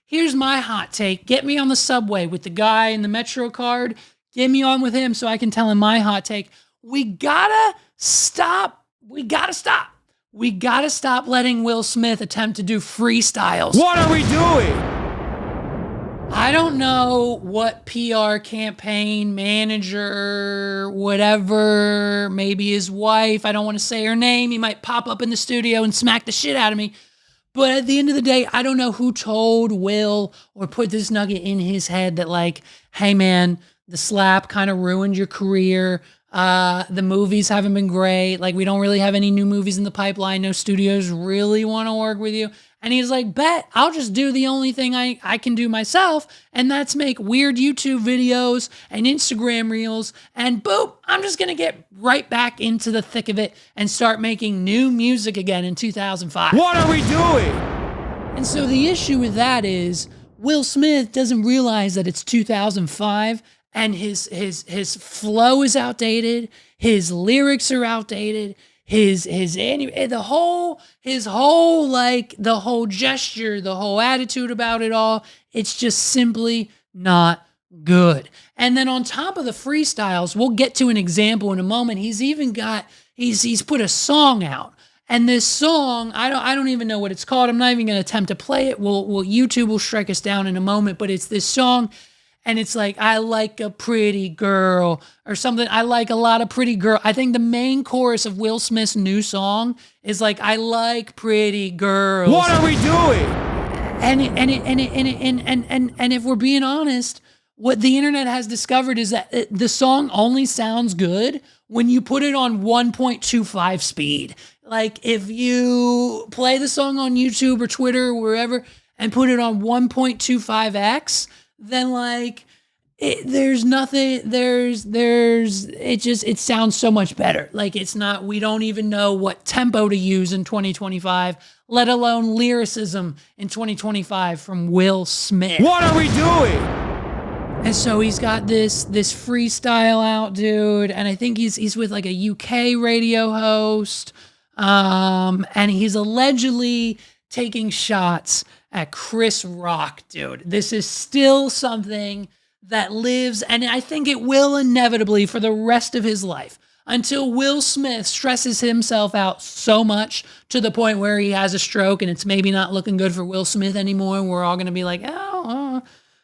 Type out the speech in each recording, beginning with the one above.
Here's my hot take. Get me on the subway with the guy in the MetroCard. Get me on with him so I can tell him my hot take. We gotta stop. We gotta stop letting Will Smith attempt to do freestyles. What are we doing? I don't know what PR campaign, manager, whatever, maybe his wife, I don't want to say her name. He might pop up in the studio and smack the shit out of me. But at the end of the day, I don't know who told Will or put this nugget in his head that like, hey man, the slap kind of ruined your career. The movies haven't been great. Like we don't really have any new movies in the pipeline. No studios really want to work with you. And he's like, bet, I'll just do the only thing I can do myself. And that's make weird YouTube videos and Instagram reels. And boom, I'm just going to get right back into the thick of it and start making new music again in 2005. What are we doing? And so the issue with that is Will Smith doesn't realize that it's 2005 and his flow is outdated. His lyrics are outdated. The whole gesture, the whole attitude about it all, it's just simply not good. And then on top of the freestyles, we'll get to an example in a moment. He's put a song out. And this song, I don't even know what it's called. I'm not even going to attempt to play it. YouTube will strike us down in a moment, but it's this song. And it's like, I like a pretty girl or something. I like a lot of pretty girl. I think the main chorus of Will Smith's new song is like, I like pretty girls. What are we doing? And if we're being honest, what the internet has discovered is that the song only sounds good when you put it on 1.25 speed. Like if you play the song on YouTube or Twitter or wherever and put it on 1.25x, then like it sounds so much better. Like we don't even know what tempo to use in 2025, let alone lyricism in 2025 from Will Smith. What are we doing? And so he's got this freestyle out, dude, and I think he's with like a UK radio host, and he's allegedly taking shots at Chris Rock, dude. This is still something that lives, and I think it will inevitably for the rest of his life until Will Smith stresses himself out so much to the point where he has a stroke and it's maybe not looking good for Will Smith anymore. And we're all going to be like,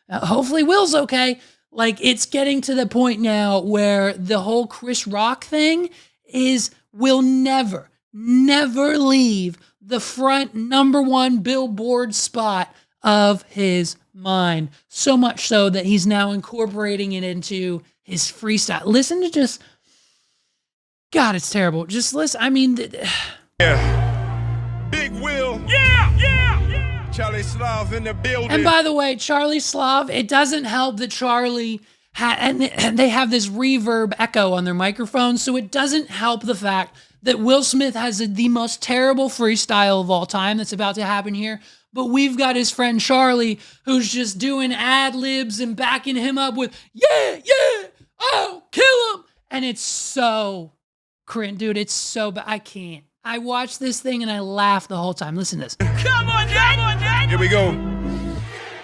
hopefully Will's okay. Like it's getting to the point now where the whole Chris Rock thing will never leave the front #1 Billboard spot of his mind. So much so that he's now incorporating it into his freestyle. Listen to just, God, it's terrible. Just listen. I mean, yeah. Big Will. Yeah. Charlie Slav in the building. And by the way, Charlie Slav, it doesn't help that Charlie and they have this reverb echo on their microphone, so it doesn't help the fact that Will Smith has the most terrible freestyle of all time that's about to happen here. But we've got his friend Charlie who's just doing ad-libs and backing him up with, yeah, oh, kill him. And it's so cringe, dude. It's so bad. I can't. I watch this thing and I laugh the whole time. Listen to this. Come on, Dad. Here we go.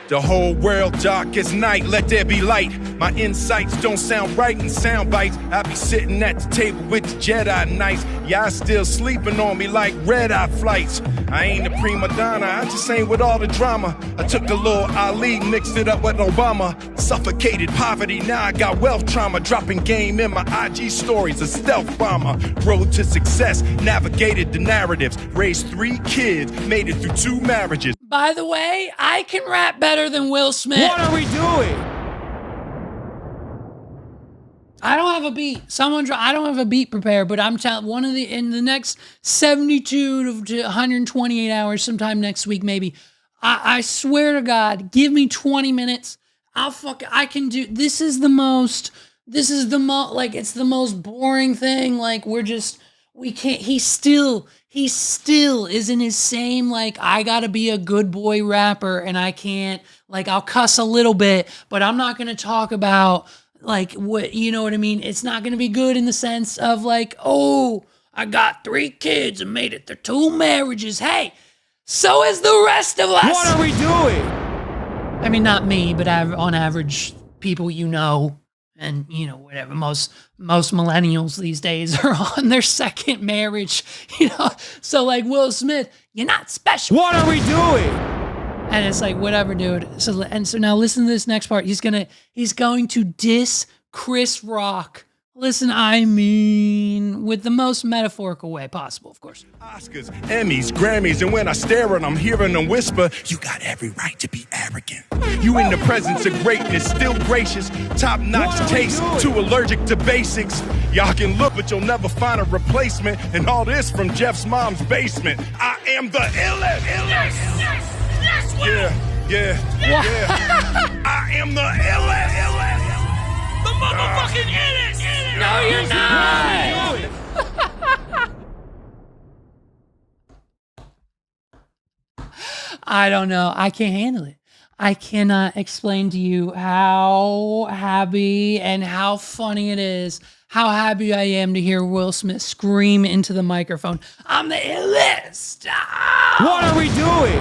The whole world dark as night, let there be light. My insights don't sound right in sound bites. I be sitting at the table with the Jedi Knights. Y'all still sleeping on me like red-eye flights. I ain't a prima donna, I just ain't with all the drama. I took a little Ali, mixed it up with Obama. Suffocated poverty, now I got wealth trauma. Dropping game in my IG stories, a stealth bomber. Road to success, navigated the narratives. Raised 3 kids, made it through 2 marriages. By the way, I can rap better than Will Smith. What are we doing? I don't have a beat. I don't have a beat prepared, but I'm telling in the next 72 to 128 hours, sometime next week, maybe. I swear to God, give me 20 minutes. I can do, it's the most boring thing. Like we can't, he still is in his same, like, I gotta be a good boy rapper and I can't, like, I'll cuss a little bit, but I'm not gonna talk about, like, what, you know what I mean? It's not gonna be good in the sense of, like, oh, I got 3 kids and made it through 2 marriages. Hey, so is the rest of us. What are we doing? I mean, not me, but on average, people you know, and you know, whatever. Most millennials these days are on their second marriage, you know. So like Will Smith, you're not special. What are we doing? And it's like, whatever, dude. So now listen to this next part. He's going to diss Chris Rock. Listen, I mean, with the most metaphorical way possible, of course. Oscars, Emmys, Grammys, and when I stare and I'm hearing them whisper, you got every right to be arrogant. You in the presence of greatness, still gracious, top-notch taste, too allergic to basics. Y'all can look, but you'll never find a replacement. And all this from Jeff's mom's basement. I am the illest. Yes, yeah. I am the illest. The motherfucking illest. No, you're not. I don't know. I can't handle it. I cannot explain to you how happy and how funny it is, how happy I am to hear Will Smith scream into the microphone, I'm the illest. Oh! What are we doing?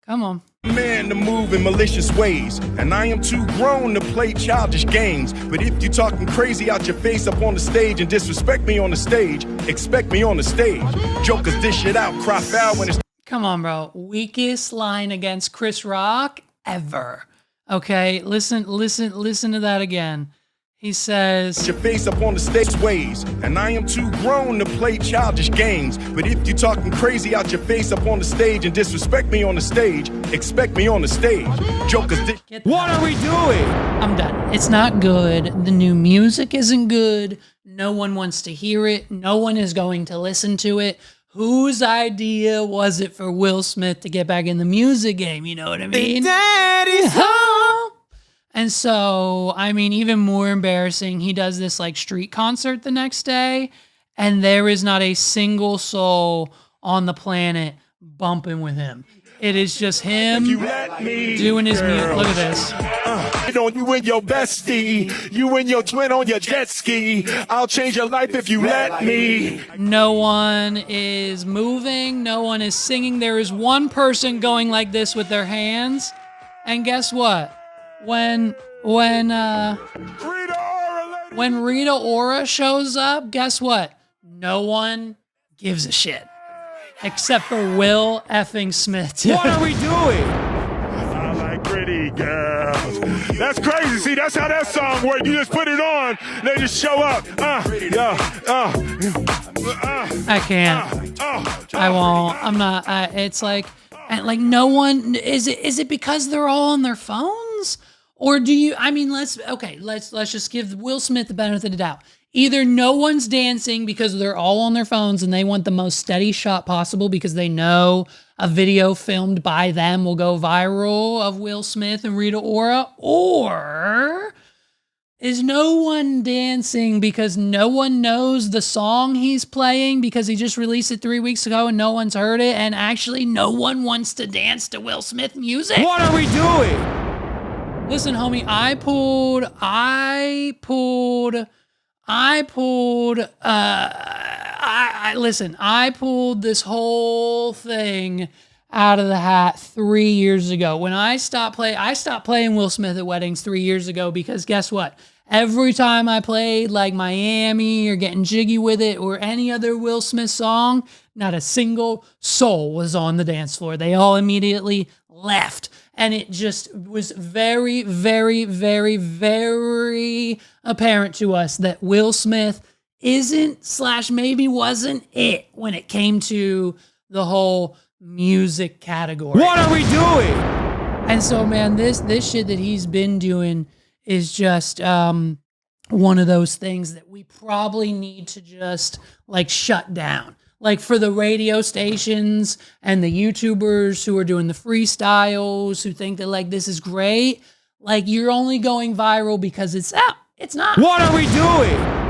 Come on. Man to move in malicious ways, and I am too grown to play childish games. But if you talking crazy out your face up on the stage and disrespect me on the stage, expect me on the stage. Jokers dish it out, cry foul when it's... Come on, bro. Weakest line against Chris Rock ever. Okay, listen to that again. He says, your face up on the stage ways, and I am too grown to play childish games. But if you talking crazy out your face up on the stage and disrespect me on the stage, expect me on the stage. Jokers What are we doing? I'm done. It's not good. The new music isn't good. No one wants to hear it. No one is going to listen to it. Whose idea was it for Will Smith to get back in the music game? You know what I mean? Daddy's home. And so, I mean, even more embarrassing, he does this like street concert the next day, and there is not a single soul on the planet bumping with him. It is just him doing his music. Look at this. You and your bestie, you and your twin on your jet ski. I'll change your life if you let me. No one is moving. No one is singing. There is one person going like this with their hands. And guess what? When Rita Ora shows up, guess what? No one gives a shit. Except for Will effing Smith. What are we doing? I like pretty girls. That's crazy. See, that's how that song works. You just put it on, they just show up. I can't. I won't. I'm not. It's like, and like no one. Is it because they're all on their phones? Or do you, I mean, let's just give Will Smith the benefit of the doubt. Either no one's dancing because they're all on their phones and they want the most steady shot possible because they know a video filmed by them will go viral of Will Smith and Rita Ora, or is no one dancing because no one knows the song he's playing because he just released it 3 weeks ago and no one's heard it, and actually no one wants to dance to Will Smith music? What are we doing? Listen, homie, I pulled this whole thing out of the hat 3 years ago. When I stopped playing Will Smith at weddings 3 years ago because guess what? Every time I played like Miami or Getting Jiggy With It or any other Will Smith song, not a single soul was on the dance floor. They all immediately left. And it just was very, very, very, very apparent to us that Will Smith maybe wasn't it when it came to the whole music category. What are we doing? And so, man, this shit that he's been doing is just one of those things that we probably need to just like shut down. Like for the radio stations and the YouTubers who are doing the freestyles, who think that like this is great, like you're only going viral because it's out. It's not. What are we doing?